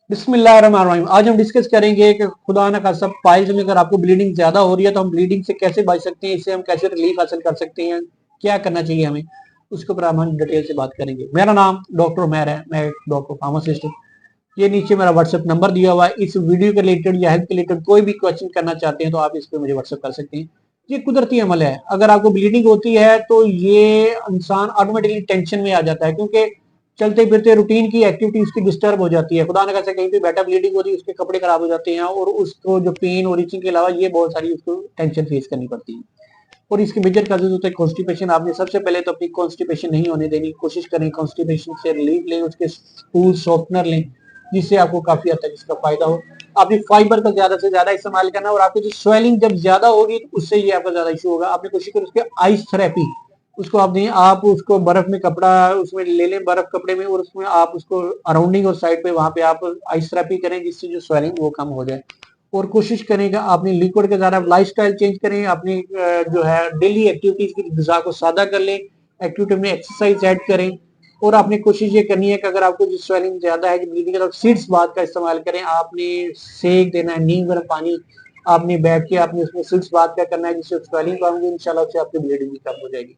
बिस्मिल्लाहिर्रहमानिर्रहीम। आज हम डिस्कस करेंगे कि खुदा न खास्ता पाइल्स में अगर आपको ब्लीडिंग ज्यादा हो रही है तो हम ब्लीडिंग से कैसे बच सकते हैं, इससे हम कैसे रिलीफ हासिल कर सकते हैं, क्या करना चाहिए हमें, उसके ऊपर हम डिटेल से बात करेंगे। मेरा नाम डॉक्टर उमैर है, मैं एक डॉक्टर फार्मासिस्ट हूँ। ये नीचे मेरा व्हाट्सएप नंबर दिया हुआ है। इस वीडियो के रिलेटेड या हेल्थ के रिलेटेड कोई भी क्वेश्चन करना चाहते हैं तो आप इस पर मुझे व्हाट्सएप कर सकते हैं। ये कुदरती अमल है। अगर आपको ब्लीडिंग होती है तो ये इंसान ऑटोमेटिकली टेंशन में आ जाता है, क्योंकि चलते फिरते रूटीन की एक्टिविटी उसकी डिस्टर्ब हो जाती है। खुदा न खास्ता कहीं पे बैठा ब्लीडिंग हो रही है, उसके कपड़े खराब हो जाते हैं और उसको जो पेन और इचिंग के अलावा ये बहुत सारी उसको टेंशन फेस करनी पड़ती है। और इसके मेजर काजेज होते हैं कॉन्स्टिपेशन। आपने सबसे पहले तो अपनी कॉन्स्टिपेशन नहीं होने देनी, कोशिश करें कॉन्स्टिपेशन से रिलीफ लें, उसके टूल सॉफ्टनर लें जिससे आपको काफी हद तक इसका फायदा हो। आपने फाइबर का ज्यादा से ज्यादा इस्तेमाल करना और आपकी जो स्वेलिंग जब ज्यादा होगी तो उससे ये आपका ज्यादा इशू होगा। आपने कोशिश करें उसके आइस थेरेपी, उसको आप उसको बर्फ में कपड़ा उसमें ले लें, बर्फ कपड़े में, और उसमें आप उसको अराउंडिंग और साइड पे वहां पे आप आइस थेरेपी करें जिससे जो स्वेलिंग वो कम हो जाए। और कोशिश करें कि आपने लिक्विड के साथ लाइफ स्टाइल चेंज करें, अपनी जो है डेली एक्टिविटीज की गजा को सादा कर लें, एक्टिविटी में एक्सरसाइज ऐड करें। और आपने कोशिश ये करनी है कि अगर आपको जो स्वेलिंग ज्यादा है, जो ब्लीडिंग है, तो सीड्स बात का इस्तेमाल करें। आपने सेक देना है नीम गर्म पानी, आपने बैठ के आपने उसमें सीड्स बात का करना है जिससे स्वेलिंग कम होगी, इंशाल्लाह से आपकी ब्लीडिंग भी कम हो जाएगी।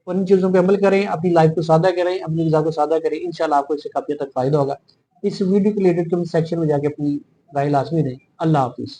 और इन चीजों पे अमल करें, अपनी लाइफ को सादा करें, अपनी गजा को सादा करें, इंशाल्लाह आपको इससे काफी हद तक फायदा होगा। इस वीडियो के रिलेटेड कमेंट सेक्शन में जाके अपनी राय लाजमी दें। अल्लाह हाफिज।